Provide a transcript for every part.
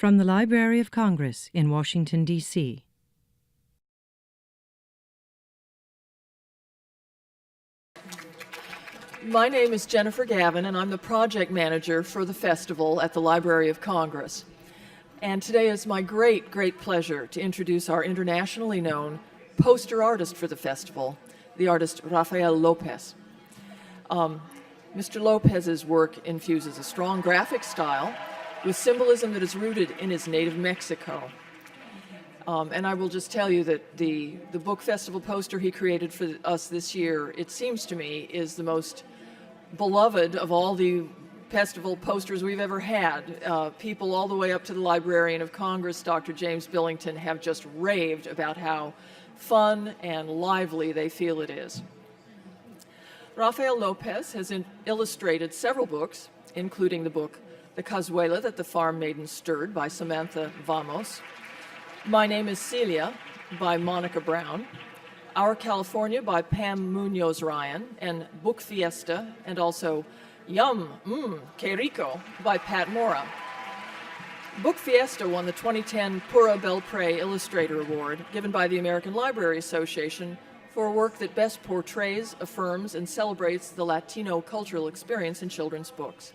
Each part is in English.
From the Library of Congress in Washington, D.C. My name is Jennifer Gavin, and I'm the project manager for the festival at the Library of Congress. And today is my great, great pleasure to introduce our internationally known poster artist for the festival, the artist Rafael Lopez. Mr. Lopez's work infuses a strong graphic style with symbolism that is rooted in his native Mexico. And I will just tell you that the book festival poster he created for us this year, it seems to me, is the most beloved of all the festival posters we've ever had. People all the way up to the Librarian of Congress, Dr. James Billington, have just raved about how fun and lively they feel it is. Rafael Lopez has illustrated several books, including the book The Cazuela That the Farm Maiden Stirred by Samantha Vamos, My Name is Celia by Monica Brown, Our California by Pam Munoz Ryan, and Book Fiesta, and also Yum, Que Rico by Pat Mora. Book Fiesta won the 2010 Pura Belpré Illustrator Award, given by the American Library Association for a work that best portrays, affirms, and celebrates the Latino cultural experience in children's books.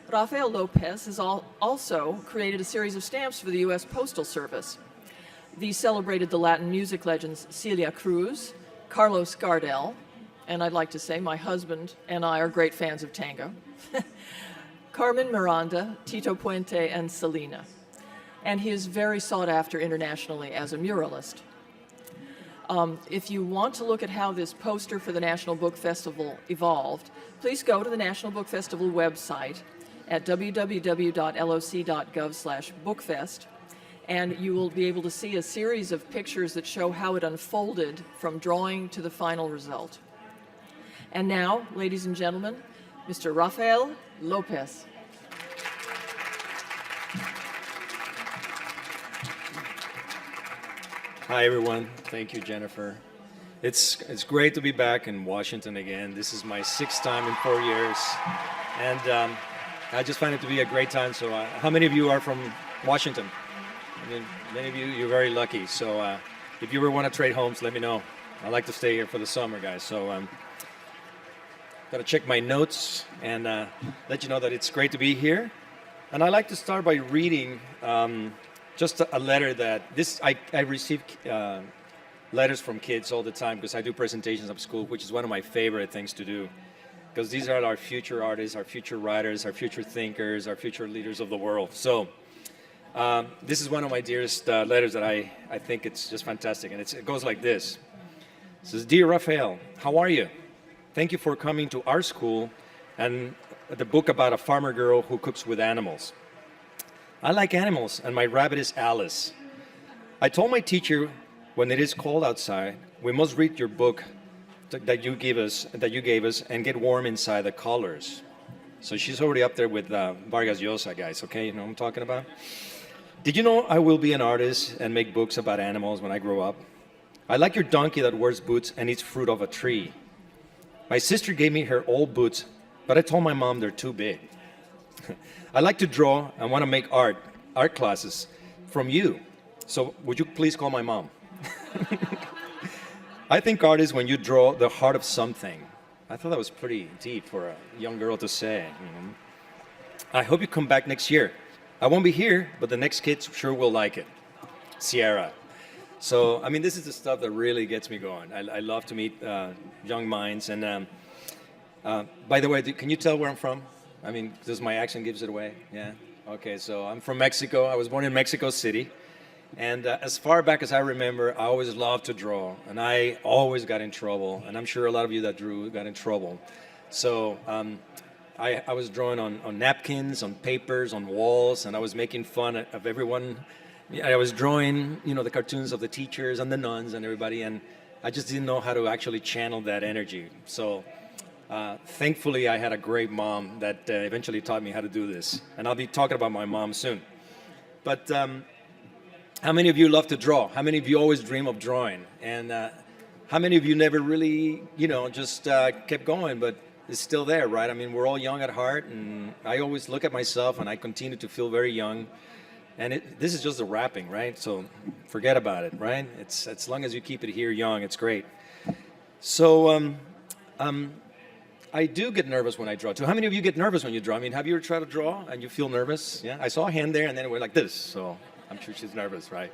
Rafael Lopez has also created a series of stamps for the U.S. Postal Service. These celebrated the Latin music legends Celia Cruz, Carlos Gardel, and I'd like to say my husband and I are great fans of tango, Carmen Miranda, Tito Puente, and Selena. And he is very sought after internationally as a muralist. If you want to look at how this poster for the National Book Festival evolved, please go to the National Book Festival website at www.loc.gov/bookfest, and you will be able to see a series of pictures that show how it unfolded from drawing to the final result. And now, ladies and gentlemen, Mr. Rafael Lopez. Hi, everyone. Thank you, Jennifer. It's great to be back in Washington again. This is my 6th time in 4 years, and I just find it to be a great time. So how many of you are from Washington? I mean, many of you, you're very lucky. So if you ever want to trade homes, let me know. I like to stay here for the summer, guys. So got to check my notes and let you know that it's great to be here. And I like to start by reading just a letter that I receive letters from kids all the time because I do presentations at school, which is one of my favorite things to do. Because these are our future artists, our future writers, our future thinkers, our future leaders of the world. So this is one of my dearest letters that I think it's just fantastic. And it goes like this. It says, Dear Rafael, how are you? Thank you for coming to our school and the book about a farmer girl who cooks with animals. I like animals, and my rabbit is Alice. I told my teacher when it is cold outside, we must read your book that you gave us and get warm inside the colors. So she's already up there with Vargas Llosa, guys, okay? You know what I'm talking about? Did you know I will be an artist and make books about animals when I grow up? I like your donkey that wears boots and eats fruit off a tree. My sister gave me her old boots, but I told my mom they're too big. I like to draw and want to make art classes from you. So would you please call my mom? I think art is when you draw the heart of something. I thought that was pretty deep for a young girl to say. I hope you come back next year. I won't be here, but the next kids sure will like it. Sierra. So, I mean, this is the stuff that really gets me going. I love to meet young minds. And by the way, can you tell where I'm from? I mean, does my accent gives it away? Yeah? Okay, so I'm from Mexico. I was born in Mexico City. And as far back as I remember, I always loved to draw. And I always got in trouble. And I'm sure a lot of you that drew got in trouble. So I was drawing on napkins, on papers, on walls, and I was making fun of everyone. I was drawing, the cartoons of the teachers and the nuns and everybody, and I just didn't know how to actually channel that energy. So thankfully, I had a great mom that eventually taught me how to do this. And I'll be talking about my mom soon. But how many of you love to draw? How many of you always dream of drawing? And how many of you never really, just kept going, but it's still there, right? I mean, we're all young at heart, and I always look at myself, and I continue to feel very young. And this is just the wrapping, right? So forget about it, right? It's as long as you keep it here young, it's great. So I do get nervous when I draw too. How many of you get nervous when you draw? I mean, have you ever tried to draw and you feel nervous? Yeah, I saw a hand there, and then it went like this. So I'm sure she's nervous, right?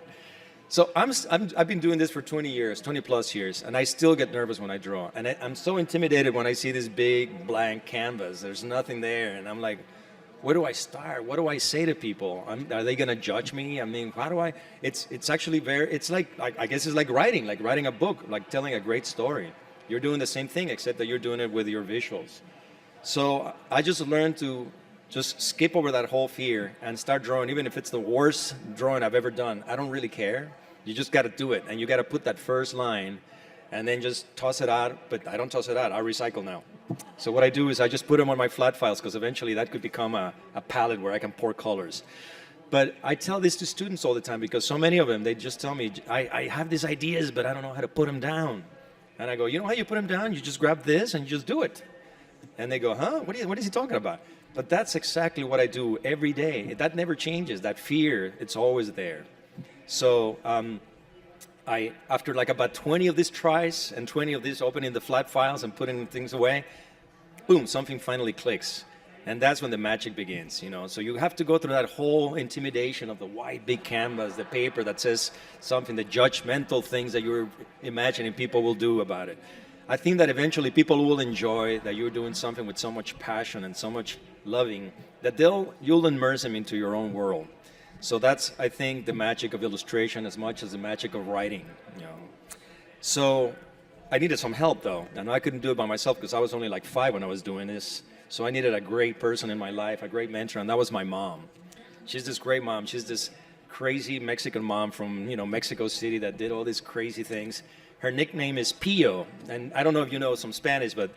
So I've been doing this for 20 years, 20 plus years, and I still get nervous when I draw. And I'm so intimidated when I see this big blank canvas. There's nothing there, and I'm like, where do I start? What do I say to people? Are they gonna judge me? I mean, how do I? It's actually it's like I guess it's like writing a book, like telling a great story. You're doing the same thing, except that you're doing it with your visuals. So I just learned to just skip over that whole fear and start drawing, even if it's the worst drawing I've ever done. I don't really care. You just got to do it, and you got to put that first line, and then just toss it out. But I don't toss it out. I recycle now. So what I do is I just put them on my flat files, because eventually that could become a palette where I can pour colors. But I tell this to students all the time, because so many of them, they just tell me, I have these ideas, but I don't know how to put them down. And I go, you know how you put them down? You just grab this and you just do it. And they go, huh? What is he talking about? But that's exactly what I do every day. That never changes. That fear, it's always there. So after like about 20 of these tries and 20 of these opening the flat files and putting things away, boom, something finally clicks. And that's when the magic begins, you know. So you have to go through that whole intimidation of the white big canvas, the paper that says something, the judgmental things that you're imagining people will do about it. I think that eventually people will enjoy that you're doing something with so much passion and so much loving that you'll immerse them into your own world. So that's, I think, the magic of illustration as much as the magic of writing, you know. So I needed some help, though, and I couldn't do it by myself because I was only like 5 when I was doing this. So I needed a great person in my life, a great mentor, and that was my mom. She's this great mom. She's this crazy Mexican mom from, you know, Mexico City that did all these crazy things. Her nickname is Pio, and I don't know if you know some Spanish, but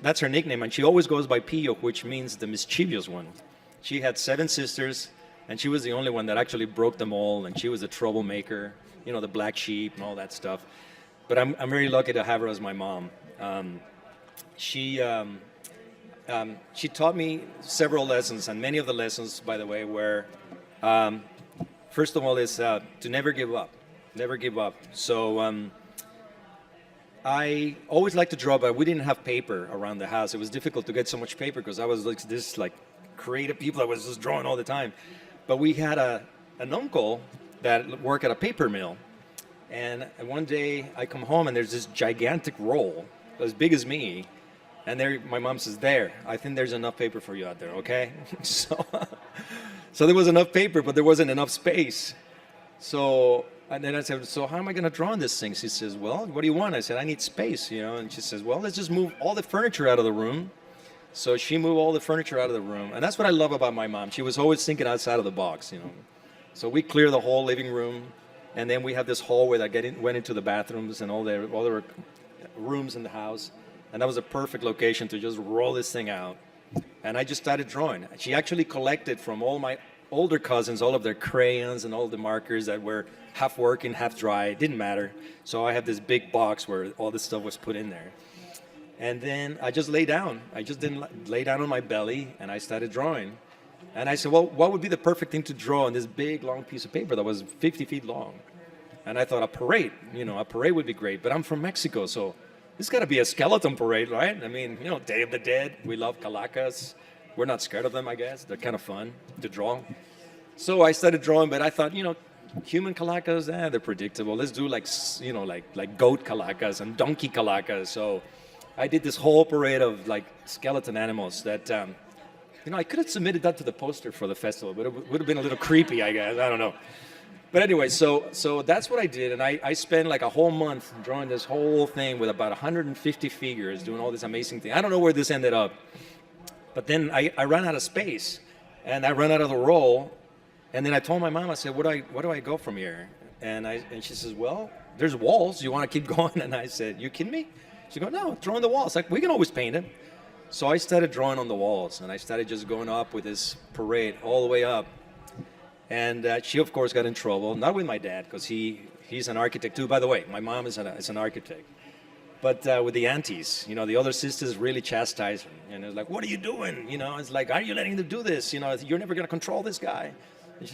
that's her nickname, and she always goes by Pio, which means the mischievous one. She had 7 sisters, and she was the only one that actually broke them all, and she was a troublemaker, you know, the black sheep and all that stuff. But I'm very lucky to have her as my mom. She taught me several lessons, and many of the lessons, by the way, were, first of all, is to never give up. Never give up. So I always liked to draw, but we didn't have paper around the house. It was difficult to get so much paper because I was like this creative people that was just drawing all the time. But we had an uncle that worked at a paper mill. And one day I come home and there's this gigantic roll, as big as me. And there, my mom says, there, I think there's enough paper for you out there, okay? So there was enough paper, but there wasn't enough space. So, and then I said, so how am I going to draw on this thing? She says, well, what do you want? I said, I need space, you know? And she says, well, let's just move all the furniture out of the room. So she moved all the furniture out of the room. And that's what I love about my mom. She was always thinking outside of the box, you know? So we clear the whole living room. And then we have this hallway that went into the bathrooms and all the rooms in the house. And that was a perfect location to just roll this thing out. And I just started drawing. She actually collected from all my older cousins all of their crayons and all the markers that were half working, half dry. It didn't matter. So I have this big box where all this stuff was put in there. And then I just lay down. I just didn't lay down on my belly, and I started drawing. And I said, well, what would be the perfect thing to draw on this big, long piece of paper that was 50 feet long? And I thought a parade would be great. But I'm from Mexico, so it's got to be a skeleton parade, right? I mean, you know, Day of the Dead. We love calacas. We're not scared of them, I guess. They're kind of fun to draw. So I started drawing, but I thought, you know, human calacas, they're predictable. Let's do like goat calacas and donkey calacas. So I did this whole parade of like skeleton animals that, you know, I could have submitted that to the poster for the festival, but it would have been a little creepy, I guess. I don't know. But anyway, so that's what I did, and I spent like a whole month drawing this whole thing with about 150 figures, doing all this amazing thing. I don't know where this ended up, but then I ran out of space, and I ran out of the roll, and then I told my mom, I said, where do I go from here? And she says, well, there's walls. You want to keep going? And I said, you kidding me? She goes, no, draw on the walls. Like, we can always paint it. So I started drawing on the walls, and I started just going up with this parade all the way up. And she, of course, got in trouble, not with my dad, because he's an architect too. By the way, my mom is an architect. But with the aunties, you know, the other sisters really chastised her. And it was like, what are you doing? You know, it's like, are you letting them do this? You know, you're never going to control this guy. And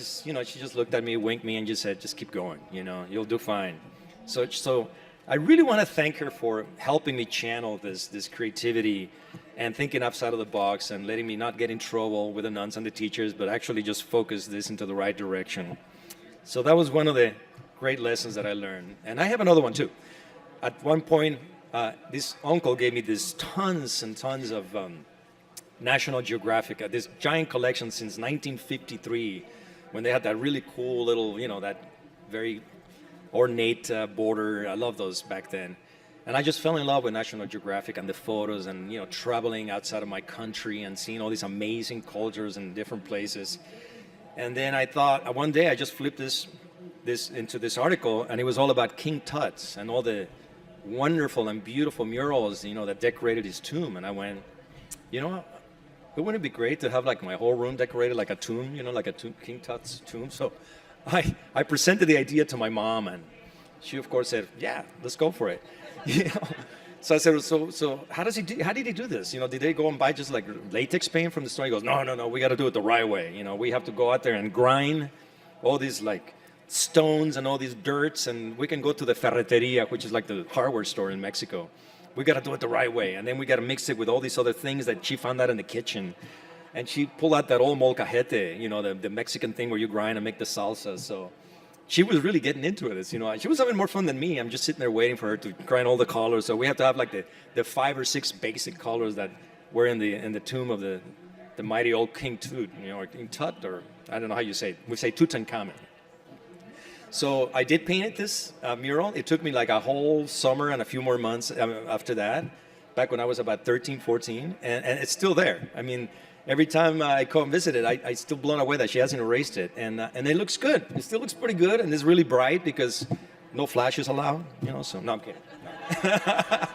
she just looked at me, winked me, and just said, just keep going, you'll do fine. So I really want to thank her for helping me channel this creativity and thinking outside of the box and letting me not get in trouble with the nuns and the teachers, but actually just focus this into the right direction. So that was one of the great lessons that I learned. And I have another one too. At one point, this uncle gave me this tons and tons of National Geographic, this giant collection since 1953, when they had that really cool little, that very ornate border. I love those back then. And I just fell in love with National Geographic and the photos and, traveling outside of my country and seeing all these amazing cultures in different places. And then I thought, one day I just flipped this into this article, and it was all about King Tut's and all the wonderful and beautiful murals, that decorated his tomb. And I went, it wouldn't be great to have like my whole room decorated like a tomb, like a King Tut's tomb. So I presented the idea to my mom, and she of course said, yeah, let's go for it. So I said, so how did he do this? Did they go and buy just like latex paint from the store? He goes, no, we got to do it the right way. We have to go out there and grind all these like stones and all these dirts, and we can go to the ferreteria, which is like the hardware store in Mexico. We got to do it the right way, and then we got to mix it with all these other things that she found out in the kitchen. And she pulled out that old molcajete, the Mexican thing where you grind and make the salsa. So she was really getting into it. She was having more fun than me. I'm just sitting there waiting for her to grind all the colors. So we have to have like the 5 or 6 basic colors that were in the tomb of the mighty old King Tut, or King Tut, or I don't know how you say it. We say Tutankhamun. So I did paint this mural. It took me like a whole summer and a few more months after that, back when I was about 13, 14, and it's still there. I mean, every time I come visit it, I still blown away that she hasn't erased it, and it looks good. It still looks pretty good, and it's really bright because no flashes allowed, so no, I'm kidding. No.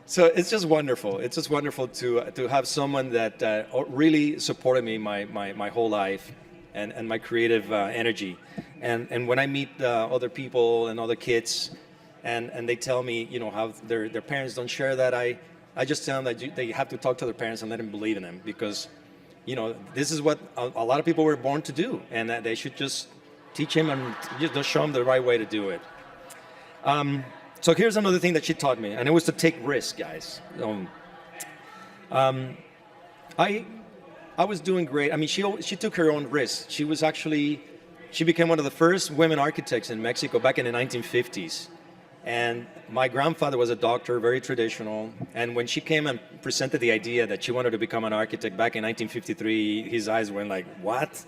So it's just wonderful. It's just wonderful to have someone that really supported me my whole life and my creative energy. And when I meet other people and other kids, and they tell me, how their parents don't share that, I just tell them that they have to talk to their parents and let them believe in them, because, this is what a lot of people were born to do, and that they should just teach him and just show them the right way to do it. So here's another thing that she taught me, and it was to take risks, guys. I was doing great. I mean, she took her own risks. She became one of the first women architects in Mexico back in the 1950s. And my grandfather was a doctor, very traditional. And when she came and presented the idea that she wanted to become an architect back in 1953, his eyes went like, what?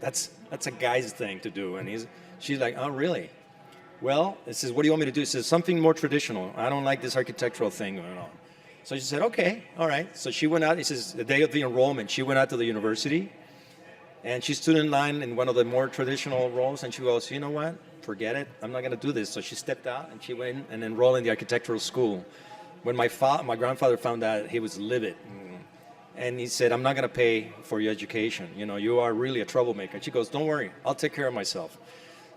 That's a guy's thing to do. And she's like, oh, really? Well, it says, what do you want me to do? It says, something more traditional. I don't like this architectural thing going on. So she said, okay, all right. So she went out. It says, the day of the enrollment, she went out to the university. And she stood in line in one of the more traditional roles, and she goes, you know what? Forget it. I'm not going to do this. So she stepped out, and she went and enrolled in the architectural school. When my grandfather found out, he was livid. And he said, I'm not going to pay for your education. You are really a troublemaker. She goes, don't worry. I'll take care of myself.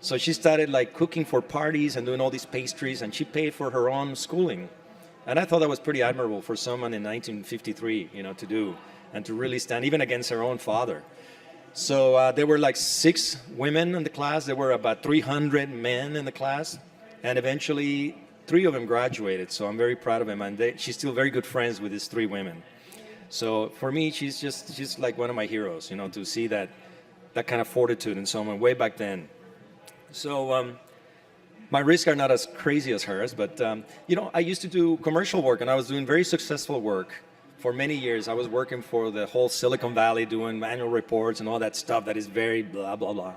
So she started like cooking for parties and doing all these pastries, and she paid for her own schooling. And I thought that was pretty admirable for someone in 1953, to do, and to really stand even against her own father. So there were like 6 women in the class. There were about 300 men in the class. And eventually 3 of them graduated. So I'm very proud of them. And she's still very good friends with these 3 women. So for me, she's like one of my heroes, to see that kind of fortitude in someone way back then. So my risks are not as crazy as hers. But, I used to do commercial work, and I was doing very successful work. For many years, I was working for the whole Silicon Valley, doing annual reports and all that stuff that is very blah, blah, blah.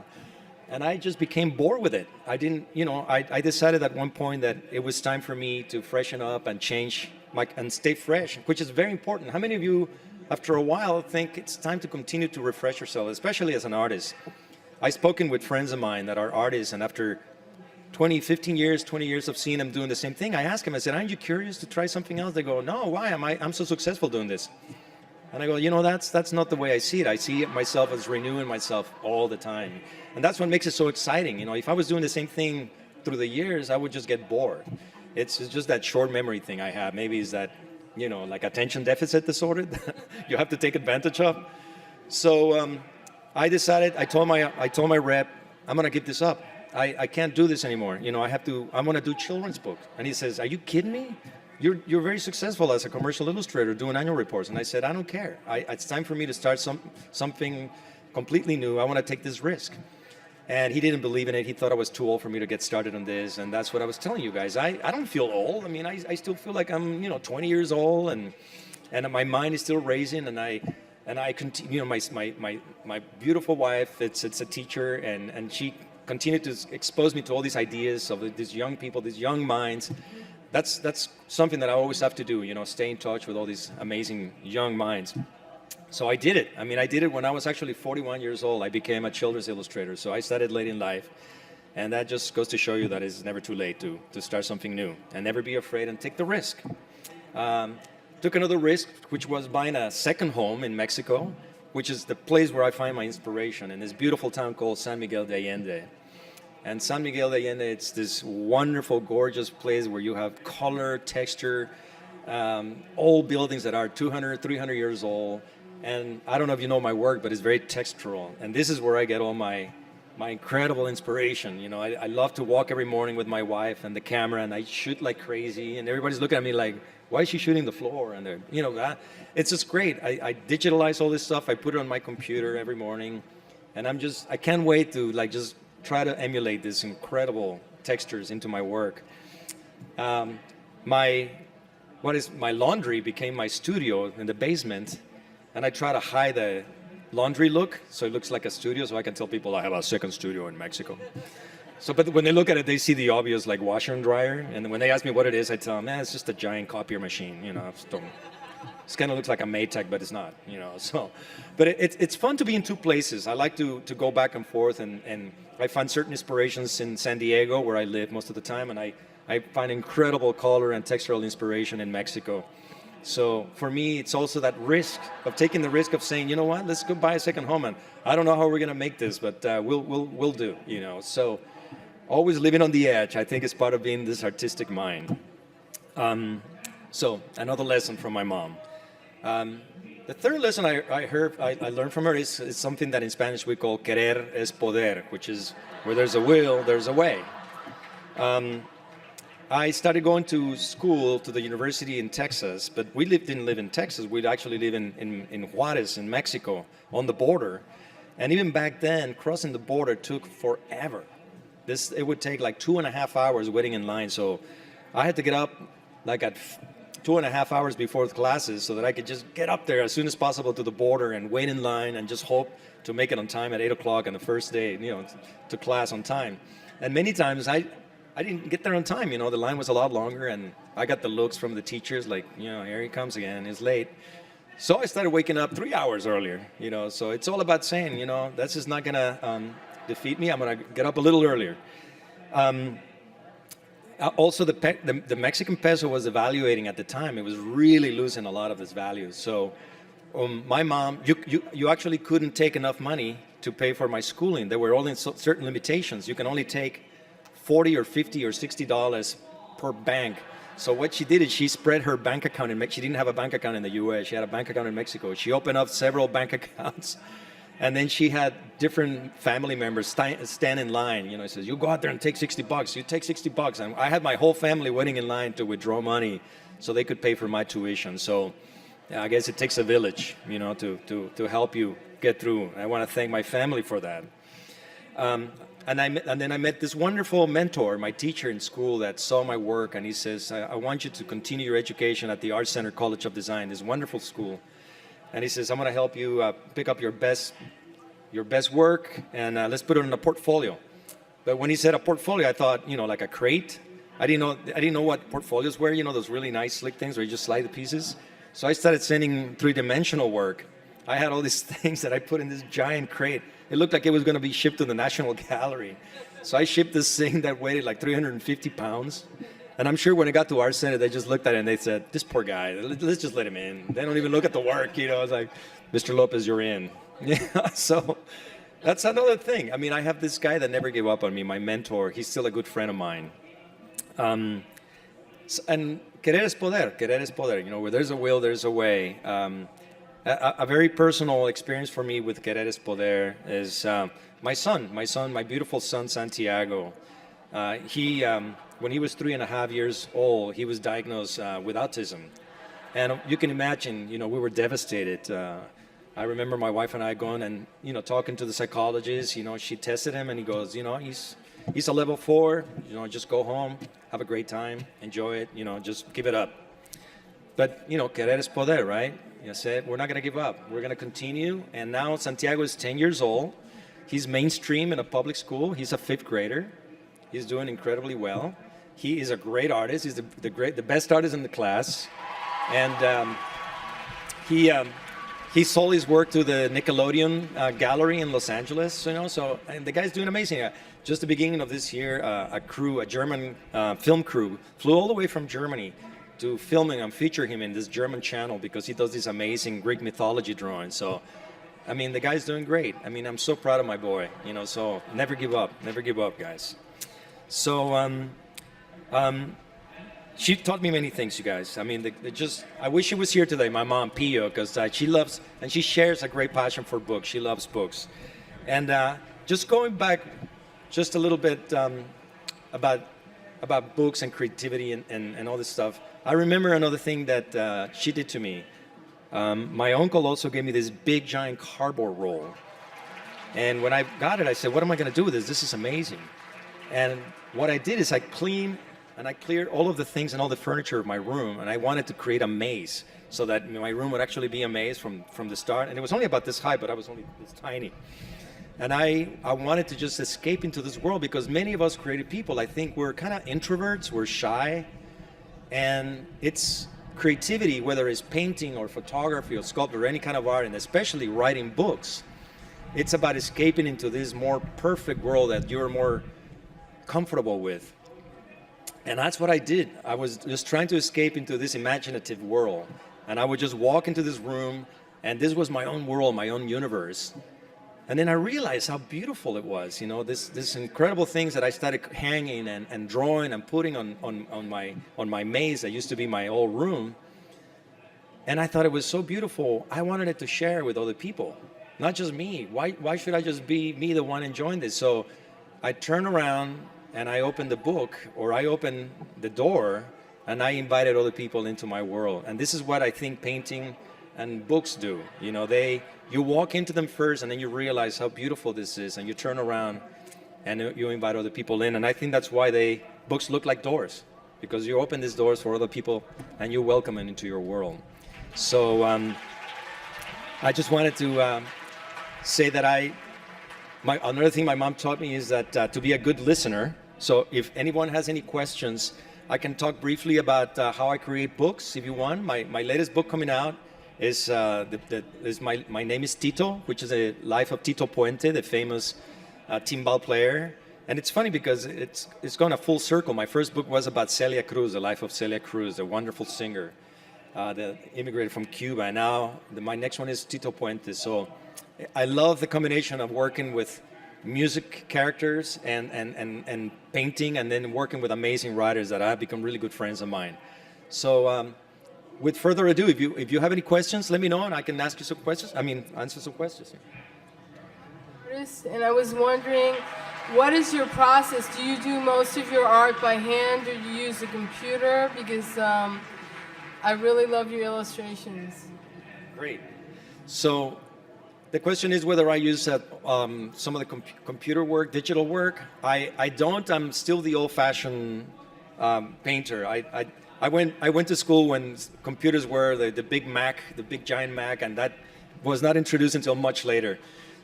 And I just became bored with it. I didn't, I decided at one point that it was time for me to freshen up and change and stay fresh, which is very important. How many of you, after a while, think it's time to continue to refresh yourself, especially as an artist? I've spoken with friends of mine that are artists, and after 20 years of seeing them doing the same thing, I asked them, I said, aren't you curious to try something else? They go, no, why? I'm so successful doing this. And I go, that's not the way I see it. I see myself as renewing myself all the time. And that's what makes it so exciting. If I was doing the same thing through the years, I would just get bored. It's just that short memory thing I have. Maybe it's that, like attention deficit disorder that you have to take advantage of. So I decided, I told my rep, I'm going to give this up. I can't do this anymore. You know, I'm going to do children's books. And he says, are you kidding me? You're very successful as a commercial illustrator doing annual reports. And I said, I don't care. It's time for me to start something completely new. I want to take this risk. And he didn't believe in it. He thought I was too old for me to get started on this. And that's what I was telling you guys. I don't feel old. I mean, I still feel like I'm, 20 years old, and my mind is still racing. And I continue, my beautiful wife, it's a teacher, and she continued to expose me to all these ideas of these young people, these young minds. That's something that I always have to do, stay in touch with all these amazing young minds. So I did it. I mean, I did it when I was actually 41 years old. I became a children's illustrator. So I started late in life. And that just goes to show you that it's never too late to start something new. And never be afraid and take the risk. Took another risk, which was buying a second home in Mexico, which is the place where I find my inspiration, in this beautiful town called San Miguel de Allende. And San Miguel de Allende, it's this wonderful, gorgeous place where you have color, texture, old buildings that are 200, 300 years old. And I don't know if you know my work, but it's very textural. And this is where I get all my incredible inspiration. I love to walk every morning with my wife and the camera, and I shoot like crazy. And everybody's looking at me like, why is she shooting the floor? And it's just great. I digitalize all this stuff. I put it on my computer every morning. And I can't wait to just try to emulate these incredible textures into my work. My laundry became my studio in the basement. And I try to hide the laundry look, so it looks like a studio, so I can tell people I have a second studio in Mexico. But when they look at it, they see the obvious, like washer and dryer. And when they ask me what it is, I tell them, it's just a giant copier machine. It kind of looks like a Maytag, but it's not. But it's fun to be in two places. I like to go back and forth, and I find certain inspirations in San Diego, where I live most of the time, and I find incredible color and textural inspiration in Mexico. So for me, it's also that risk of taking the risk of saying, you know what, let's go buy a second home, and I don't know how we're going to make this, but we'll do. So always living on the edge, I think, is part of being this artistic mind. So another lesson from my mom. The third lesson I learned from her is something that in Spanish we call querer es poder, which is where there's a will, there's a way. I started going to school, to the university in Texas, but we didn't live in Texas. We actually live in Juarez, in Mexico, on the border. And even back then, crossing the border took forever. It would take like 2.5 hours waiting in line. So I had to get up like at 2.5 hours before the classes so that I could just get up there as soon as possible to the border and wait in line and just hope to make it on time at 8 o'clock on the first day, to class on time. And many times I didn't get there on time, the line was a lot longer, and I got the looks from the teachers like, here he comes again, he's late. So I started waking up 3 hours earlier, so it's all about saying, that's just not gonna defeat me, I'm gonna get up a little earlier. Also, the Mexican peso was evaluating at the time, it was really losing a lot of its value. So my mom, you actually couldn't take enough money to pay for my schooling. There were only certain limitations. You can only take $40 or $50 or $60 per bank. So what she did is she spread her bank account in Mexico. She didn't have a bank account in the U.S. She had a bank account in Mexico. She opened up several bank accounts, and then she had different family members stand in line. It says, you go out there and take $60. You take $60. And I had my whole family waiting in line to withdraw money so they could pay for my tuition. So I guess it takes a village, to help you get through. I want to thank my family for that. And then I met this wonderful mentor, my teacher in school, that saw my work, and he says, I want you to continue your education at the Art Center College of Design, this wonderful school. And he says, I'm going to help you pick up your best work, and let's put it in a portfolio. But when he said a portfolio, I thought, like a crate. I didn't know what portfolios were, those really nice slick things where you just slide the pieces. So I started sending three-dimensional work. I had all these things that I put in this giant crate. It looked like it was going to be shipped to the National Gallery. So I shipped this thing that weighed like 350 pounds. And I'm sure when it got to Art Center, they just looked at it and they said, this poor guy, let's just let him in. They don't even look at the work, It's like, Mr. Lopez, you're in. So that's another thing. I mean, I have this guy that never gave up on me, my mentor. He's still a good friend of mine. And querer es poder, where there's a will, there's a way. a very personal experience for me with Querer es Poder is my beautiful son, Santiago. When he was 3.5 years old, he was diagnosed with autism. And you can imagine, we were devastated. I remember my wife and I going and, talking to the psychologist. She tested him and he goes, he's a level 4, just go home, have a great time, enjoy it, just give it up. But, querer es poder, right? You said, we're not going to give up. We're going to continue. And now Santiago is 10 years old. He's mainstream in a public school. He's a 5th grader. He's doing incredibly well. He is a great artist. He's the best artist in the class. And he sold his work to the Nickelodeon gallery in Los Angeles, so and the guy's doing amazing. Just the beginning of this year, a German film crew flew all the way from Germany to filming and feature him in this German channel because he does these amazing Greek mythology drawings. So, the guy's doing great. I'm so proud of my boy, so never give up, guys. So, she taught me many things, you guys. I wish she was here today, my mom, Pio, because she loves, and she shares a great passion for books. She loves books. And just going back just a little bit about books and creativity and all this stuff, I remember another thing that she did to me. My uncle also gave me this big, giant cardboard roll. And when I got it, I said, what am I going to do with this? This is amazing. And what I did is I cleared all of the things and all the furniture of my room, and I wanted to create a maze so that my room would actually be a maze from the start. And it was only about this high, but I was only this tiny. And I wanted to just escape into this world because many of us creative people, I think we're kind of introverts, we're shy. And it's creativity, whether it's painting or photography or sculpture or any kind of art, and especially writing books, it's about escaping into this more perfect world that you're more comfortable with. And that's what I did. I was just trying to escape into this imaginative world. And I would just walk into this room, and this was my own world, my own universe. And then I realized how beautiful it was, this incredible things that I started hanging and drawing and putting on my maze that used to be my old room. And I thought it was so beautiful. I wanted it to share with other people, not just me. Why should I just be me, the one enjoying this? So I turned around and I opened the book, or I opened the door, and I invited other people into my world. And this is what I think painting and books do. You walk into them first, and then you realize how beautiful this is, and you turn around and you invite other people in. And I think that's why books look like doors, because you open these doors for other people and you welcome them into your world. So I just wanted to say that another thing my mom taught me is that to be a good listener. So if anyone has any questions, I can talk briefly about how I create books if you want. My latest book coming out is my name is Tito, which is a life of Tito Puente, the famous timbal player. And it's funny because it's gone a full circle. My first book was about Celia Cruz, the life of Celia Cruz, a wonderful singer that immigrated from Cuba. And now my next one is Tito Puente. So I love the combination of working with music characters and painting, and then working with amazing writers that have become really good friends of mine. So with further ado, if you have any questions, let me know and I can ask you some questions. Answer some questions. And I was wondering, what is your process? Do you do most of your art by hand, or do you use a computer? Because I really love your illustrations. Great. So the question is whether I use some of the computer work, digital work. I don't. I'm still the old-fashioned painter. I went to school when computers were the big Mac, the big giant Mac, and that was not introduced until much later.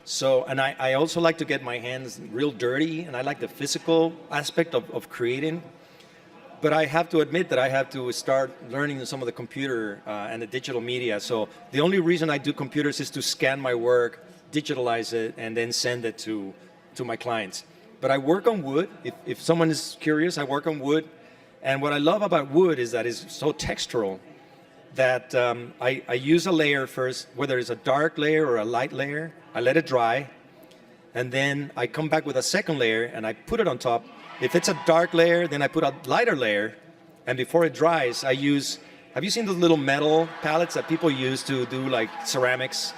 So, and I also like to get my hands real dirty, and I like the physical aspect of creating. But I have to admit that I have to start learning some of the computer and the digital media. So the only reason I do computers is to scan my work, digitalize it, and then send it to my clients. But I work on wood. If someone is curious, I work on wood. And what I love about wood is that it's so textural that I use a layer first, whether it's a dark layer or a light layer. I let it dry, and then I come back with a second layer and I put it on top. If it's a dark layer, then I put a lighter layer, and before it dries, I use Have you seen those little metal pallets that people use to do like ceramics?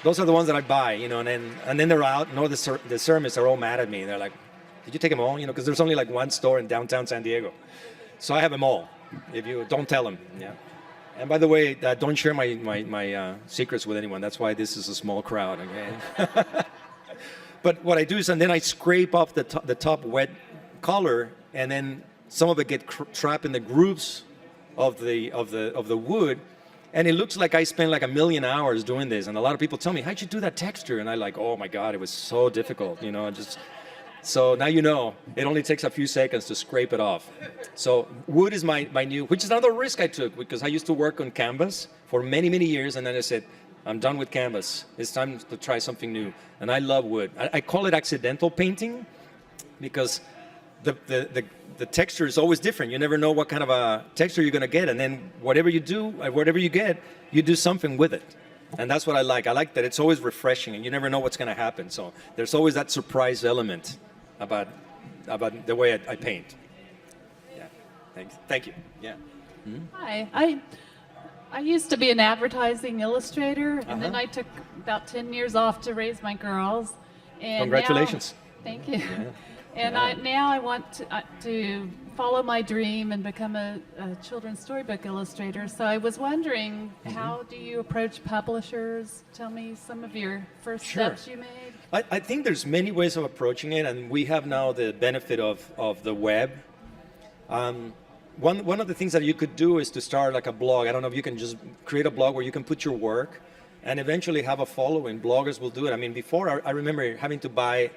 Those are the ones that I buy, you know, and then they're out, and all the ceramists are all mad at me. They're like, did you take them all? You know, because there's only like one store in downtown San Diego. So I have them all. If you don't tell them, yeah. And by the way, don't share my secrets with anyone. That's why this is a small crowd, okay? But what I do is, and then I scrape off the top wet color, and then some of it get trapped in the grooves of the wood, and it looks like I spent like 1,000,000 hours doing this. And a lot of people tell me, how'd you do that texture? And I like, oh my God, it was so difficult, you know. So now you know, it only takes a few seconds to scrape it off. So wood is my new, which is another risk I took, because I used to work on canvas for many, many years, and then I said, I'm done with canvas. It's time to try something new. And I love wood. I call it accidental painting, because the texture is always different. You never know what kind of a texture you're going to get, and then whatever you get, you do something with it. And that's what I like. I like that it's always refreshing, and you never know what's going to happen. So there's always that surprise element about the way I paint. Yeah, thank you. Yeah. Mm-hmm. Hi, I used to be an advertising illustrator, and then I took about 10 years off to raise my girls. And congratulations. Thank you. Yeah. And now I want to follow my dream and become a children's storybook illustrator. So I was wondering, how do you approach publishers? Tell me some of your first steps you made. I think there's many ways of approaching it, and we have now the benefit of the web. One of the things that you could do is to start like a blog. I don't know if you can just create a blog where you can put your work and eventually have a following. Bloggers will do it. I mean, before I remember having to buy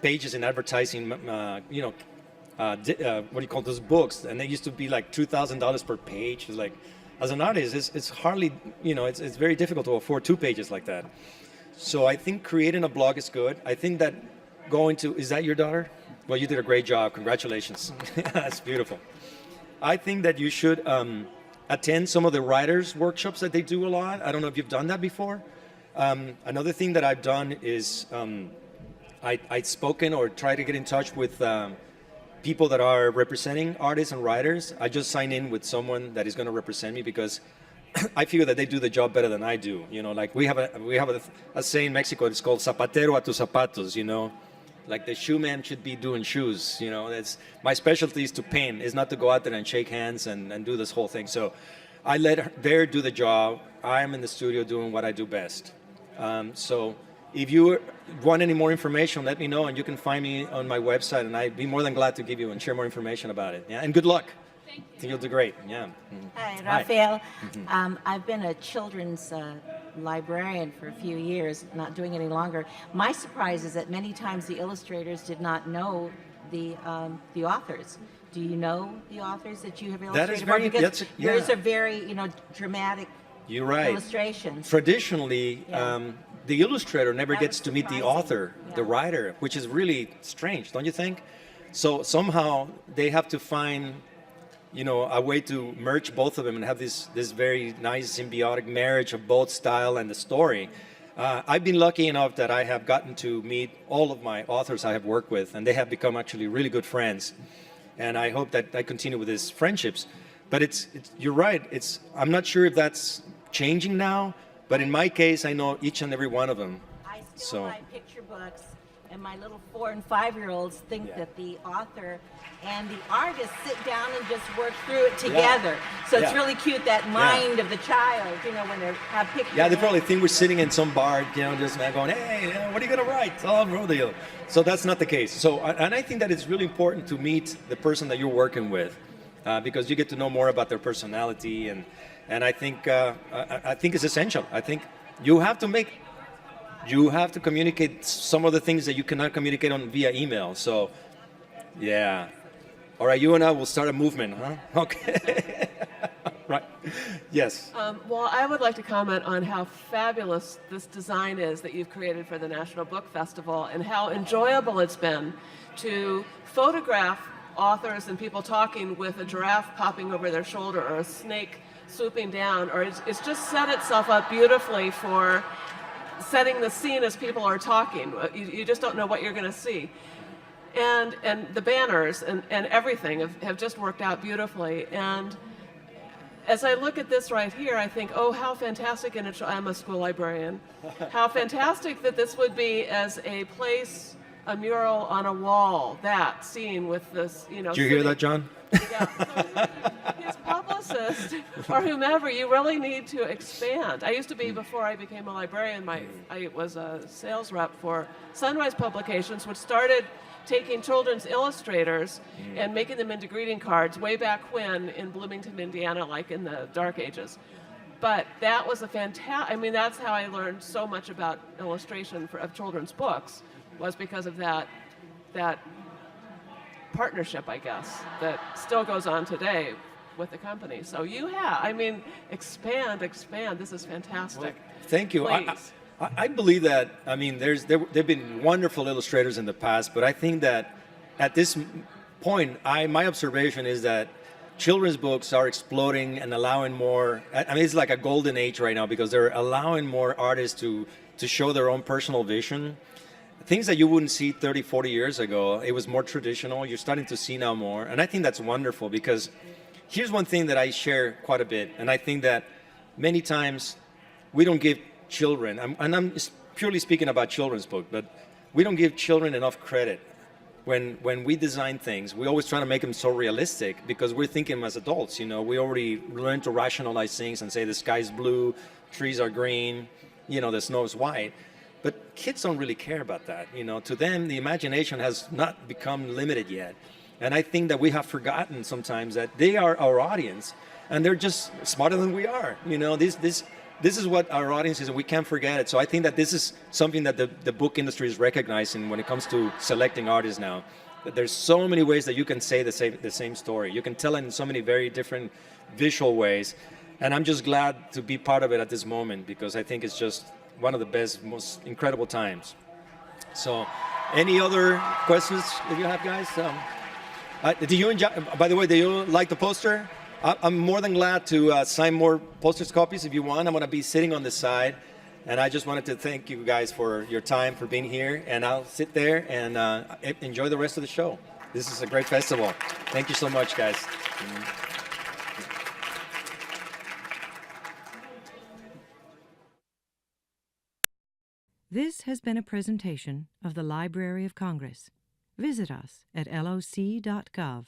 pages in advertising, what do you call those books? And they used to be like $2,000 per page. It's like, as an artist, it's hardly, it's very difficult to afford 2 pages like that. So I think creating a blog is good. I think that is that your daughter? Well, you did a great job. Congratulations. That's beautiful. I think that you should attend some of the writers' workshops that they do a lot. I don't know if you've done that before. Another thing that I've done is I'd spoken or tried to get in touch with people that are representing artists and writers. I just sign in with someone that is going to represent me, because I feel that they do the job better than I do. You know, like we have a saying in Mexico. It's called "zapatero a tus zapatos." You know, like the shoe man should be doing shoes. You know, that's my specialty is to paint. Is not to go out there and shake hands and do this whole thing. So I let her do the job. I am in the studio doing what I do best. So if you want any more information, let me know, and you can find me on my website, and I'd be more than glad to give you and share more information about it. Yeah, and good luck. Thank you. I think you'll do great. Yeah. Hi, Rafael. I've been a children's librarian for a few years, not doing it any longer. My surprise is that many times the illustrators did not know the authors. Do you know the authors that you have illustrated? That is very, because yours are very, dramatic You're right. illustrations. Traditionally, the illustrator never That gets was to meet the surprising. author, Yeah. the writer, which is really strange, don't you think? So somehow they have to find, a way to merge both of them and have this very nice symbiotic marriage of both style and the story. I've been lucky enough that I have gotten to meet all of my authors I have worked with, and they have become actually really good friends. And I hope that I continue with these friendships. But you're right. I'm not sure if that's changing now, but in my case, I know each and every one of them. I still buy picture books, and my little 4- and 5-year-olds think that the author and the artist sit down and just work through it together. So it's really cute, that mind of the child, when they have pictures. Yeah, they probably think we're sitting in some bar, just going, hey, what are you going to write? Oh, rodeo. So that's not the case. So, and I think that it's really important to meet the person that you're working with, because you get to know more about their personality, and I think it's essential. I think you have to communicate some of the things that you cannot communicate via email. So, yeah. All right, you and I will start a movement, huh? Okay. Right. Yes. Well, I would like to comment on how fabulous this design is that you've created for the National Book Festival, and how enjoyable it's been to photograph authors and people talking with a giraffe popping over their shoulder or a snake swooping down, or it's just set itself up beautifully for setting the scene as people are talking. You just don't know what you're going to see. And the banners and everything have just worked out beautifully. And as I look at this right here, I think, oh, how fantastic, and I'm a school librarian, how fantastic that this would be as a place, a mural on a wall, that scene with this, you know. Did you hear that, John? Yeah. So his publicist or whomever, you really need to expand. I used to be, before I became a librarian, I was a sales rep for Sunrise Publications, which started taking children's illustrators and making them into greeting cards way back when in Bloomington, Indiana, like in the dark ages. But that was a fantastic, I mean, that's how I learned so much about illustration of children's books, was because of that partnership, I guess, that still goes on today with the company. So I mean, expand. This is fantastic. Well, thank you. I believe that, I mean, there have been wonderful illustrators in the past, but I think that at this point, my observation is that children's books are exploding and allowing more. I mean, it's like a golden age right now because they're allowing more artists to show their own personal vision. Things that you wouldn't see 30, 40 years ago, it was more traditional. You're starting to see now more. And I think that's wonderful because here's one thing that I share quite a bit. And I think that many times we don't give children, and I'm purely speaking about children's book, but we don't give children enough credit. When we design things, we always try to make them so realistic because we're thinking as adults, you know, we already learn to rationalize things and say the sky's blue, trees are green, you know, the snow is white. But kids don't really care about that. You know, to them, the imagination has not become limited yet. And I think that we have forgotten sometimes that they are our audience and they're just smarter than we are. You know, this is what our audience is, and we can't forget it. So I think that this is something that the book industry is recognizing when it comes to selecting artists now. That there's so many ways that you can say the same story. You can tell it in so many very different visual ways. And I'm just glad to be part of it at this moment because I think it's just one of the best, most incredible times. So, any other questions that you have, guys? Do you enjoy? By the way, do you like the poster? I'm more than glad to sign more posters copies if you want. I'm going to be sitting on the side, and I just wanted to thank you guys for your time, for being here, and I'll sit there and enjoy the rest of the show. This is a great festival. Thank you so much, guys. This has been a presentation of the Library of Congress. Visit us at loc.gov.